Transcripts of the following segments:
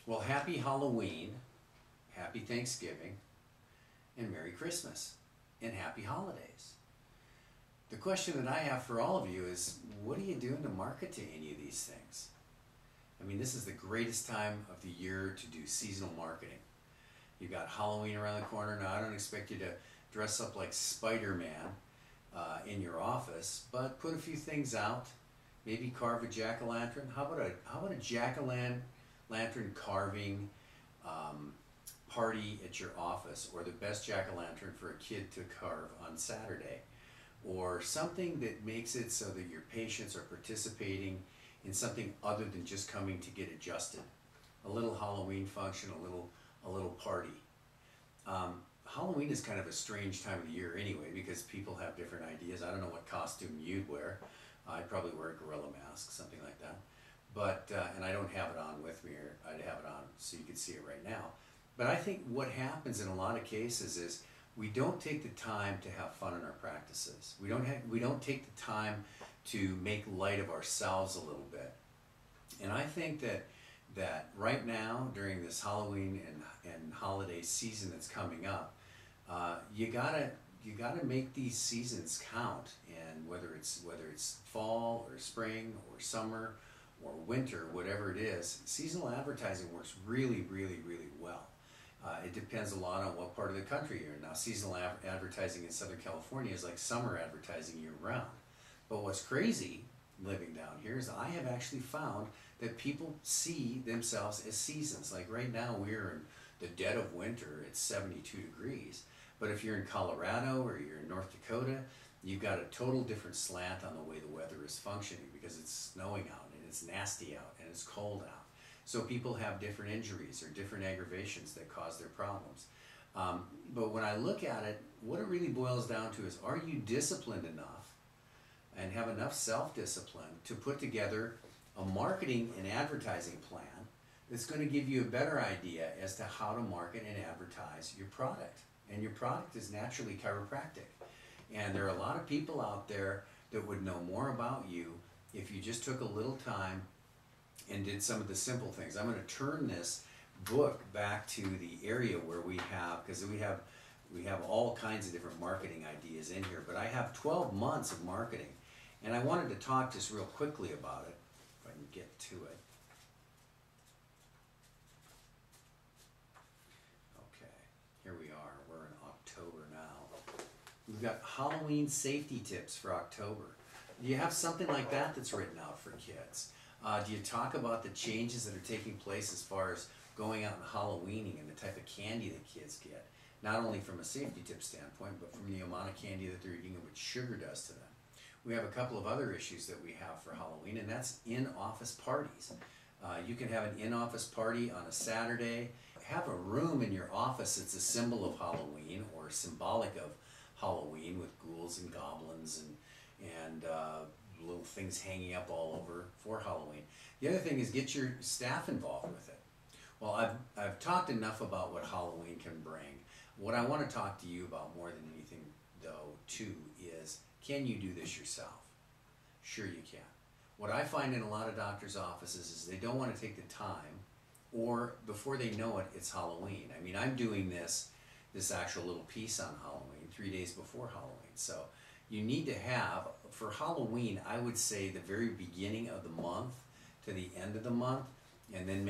Well, happy Halloween, happy Thanksgiving, and Merry Christmas, and happy holidays. The question that I have for all of you is, what are you doing to market to any of these things? I mean, this is the greatest time of the year to do seasonal marketing. You've got Halloween around the corner. Now, I don't expect you to dress up like Spider-Man in your office, but put a few things out. Maybe carve a jack-o'-lantern. How about a jack-o'-lantern carving party at your office, or the best jack-o'-lantern for a kid to carve on Saturday, or something that makes it so that your patients are participating in something other than just coming to get adjusted. A little Halloween function, a little party. Halloween is kind of a strange time of the year anyway, because people have different ideas. I don't know what costume you'd wear. I'd probably wear a gorilla mask, something like that. But, and I don't have it on with me, or I'd have it on so you could see it right now. But I think what happens in a lot of cases is we don't take the time to have fun in our practices. We don't take the time to make light of ourselves a little bit. And I think that right now, during this Halloween and holiday season that's coming up, you gotta make these seasons count. And whether it's fall or spring or summer or winter, whatever it is, seasonal advertising works really, really, really well. It depends a lot on what part of the country you're in. Now, seasonal advertising in Southern California is like summer advertising year-round. But what's crazy living down here is I have actually found that people see themselves as seasons. Like right now, we're in the dead of winter. It's 72 degrees. But if you're in Colorado or you're in North Dakota, you've got a total different slant on the way the weather is functioning, because it's snowing out and it's nasty out and it's cold out. So people have different injuries or different aggravations that cause their problems. But when I look at it, what it really boils down to is, are you disciplined enough and have enough self-discipline to put together a marketing and advertising plan that's going to give you a better idea as to how to market and advertise your product? And your product is naturally chiropractic. And there are a lot of people out there that would know more about you if you just took a little time and did some of the simple things. I'm going to turn this book back to the area where we have, because we have all kinds of different marketing ideas in here, but I have 12 months of marketing. And I wanted to talk just real quickly about it, if I can get to it. Okay, here we are. We're in October now. We've got Halloween safety tips for October. Do you have something like that that's written out for kids? Do you talk about the changes that are taking place as far as going out and Halloweening and the type of candy that kids get? Not only from a safety tip standpoint, but from the amount of candy that they're eating and what sugar does to them. We have a couple of other issues that we have for Halloween, and that's in-office parties. You can have an in-office party on a Saturday. Have a room in your office that's a symbol of Halloween or symbolic of Halloween, with ghouls and goblins and little things hanging up all over for Halloween. The other thing is, get your staff involved with it. Well, I've talked enough about what Halloween can bring. What I want to talk to you about more than anything, though, too, is, can you do this yourself? Sure you can. What I find in a lot of doctors' offices is they don't want to take the time, or before they know it, it's Halloween. I mean, I'm doing this actual little piece on Halloween 3 days before Halloween. So you need to have, for Halloween, I would say the very beginning of the month to the end of the month, and then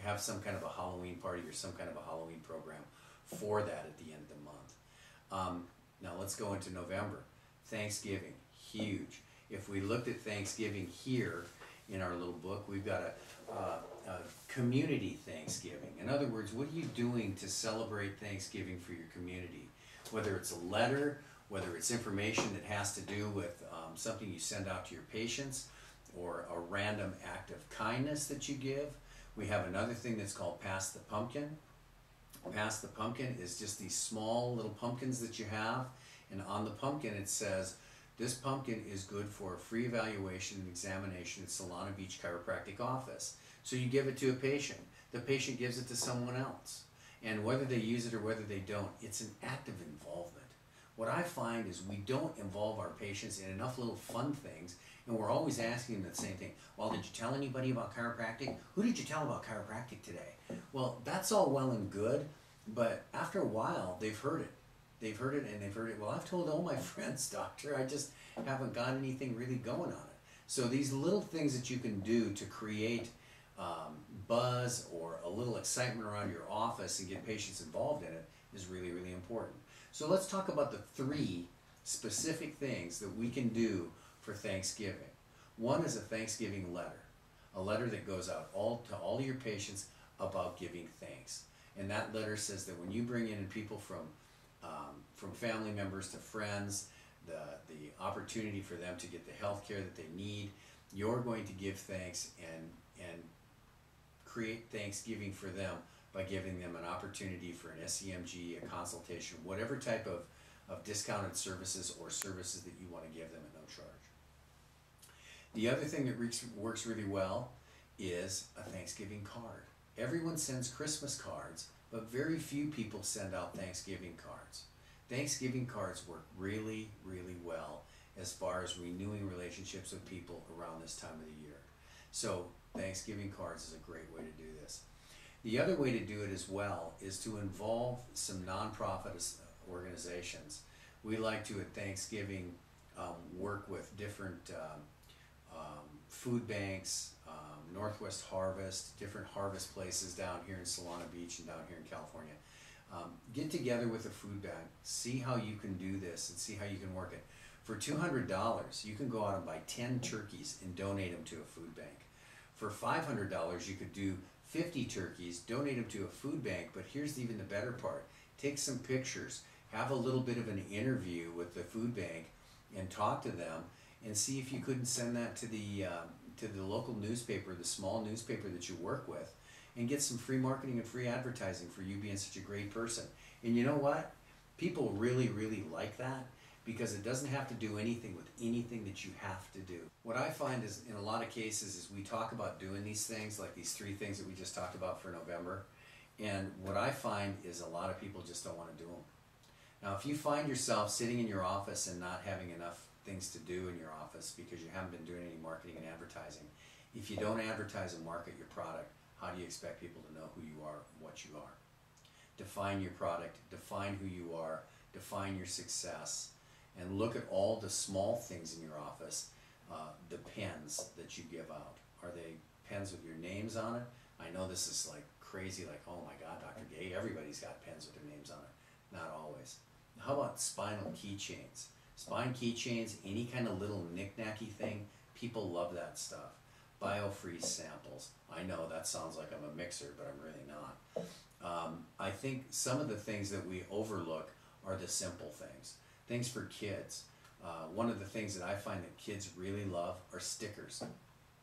have some kind of a Halloween party or some kind of a Halloween program for that at the end of the month. Now let's go into November. Thanksgiving, huge. If we looked at Thanksgiving here in our little book, we've got a community Thanksgiving. In other words, what are you doing to celebrate Thanksgiving for your community? Whether it's a letter, whether it's information that has to do with something you send out to your patients, or a random act of kindness that you give. We have another thing that's called Pass the Pumpkin. Pass the Pumpkin is just these small little pumpkins that you have, and on the pumpkin it says, this pumpkin is good for a free evaluation and examination at Solana Beach Chiropractic Office. So you give it to a patient. The patient gives it to someone else. And whether they use it or whether they don't, it's an act of involvement. what I find is we don't involve our patients in enough little fun things, and we're always asking them the same thing. Well, did you tell anybody about chiropractic? Who did you tell about chiropractic today? Well, that's all well and good, but after a while, they've heard it. They've heard it and they've heard it. Well, I've told all my friends, doctor, I just haven't got anything really going on it. So these little things that you can do to create buzz or a little excitement around your office and get patients involved in it is really, really important. So let's talk about the 3 specific things that we can do for Thanksgiving. One is a Thanksgiving letter, a letter that goes out to all your patients about giving thanks. And that letter says that when you bring in people from family members to friends, the opportunity for them to get the health care that they need, you're going to give thanks and create Thanksgiving for them by giving them an opportunity for an SEMG, a consultation, whatever type of discounted services or services that you want to give them at no charge. The other thing that works really well is a Thanksgiving card. Everyone sends Christmas cards, but very few people send out Thanksgiving cards. Thanksgiving cards work really, really well as far as renewing relationships with people around this time of the year. So Thanksgiving cards is a great way to do this. The other way to do it as well is to involve some nonprofit organizations. We like to, at Thanksgiving, work with different food banks, Northwest Harvest, different harvest places down here in Solana Beach and down here in California. Get together with a food bank, see how you can do this and see how you can work it. For $200, you can go out and buy 10 turkeys and donate them to a food bank. For $500, you could do 50 turkeys, donate them to a food bank, but here's even the better part. Take some pictures, have a little bit of an interview with the food bank and talk to them and see if you couldn't send that to the local newspaper, the small newspaper that you work with, and get some free marketing and free advertising for you being such a great person. And you know what? People really, really like that because it doesn't have to do anything with anything that you have to do. What I find is, in a lot of cases, is we talk about doing these things, like these 3 things that we just talked about for November, and what I find is a lot of people just don't want to do them. Now, if you find yourself sitting in your office and not having enough things to do in your office because you haven't been doing any marketing and advertising, if you don't advertise and market your product, how do you expect people to know who you are, what you are? Define your product, define who you are, define your success, and look at all the small things in your office. The pens that you give out. Are they pens with your names on it? I know this is like crazy, like, oh my God, Dr. Gay, everybody's got pens with their names on it. Not always. How about spinal keychains? Spine keychains, any kind of little knick-knacky thing, people love that stuff. Biofreeze samples. I know that sounds like I'm a mixer, but I'm really not. I think some of the things that we overlook are the simple things. Things for kids. One of the things that I find that kids really love are stickers.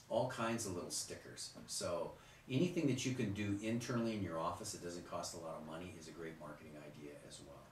All kinds of little stickers. So anything that you can do internally in your office that doesn't cost a lot of money is a great marketing idea as well.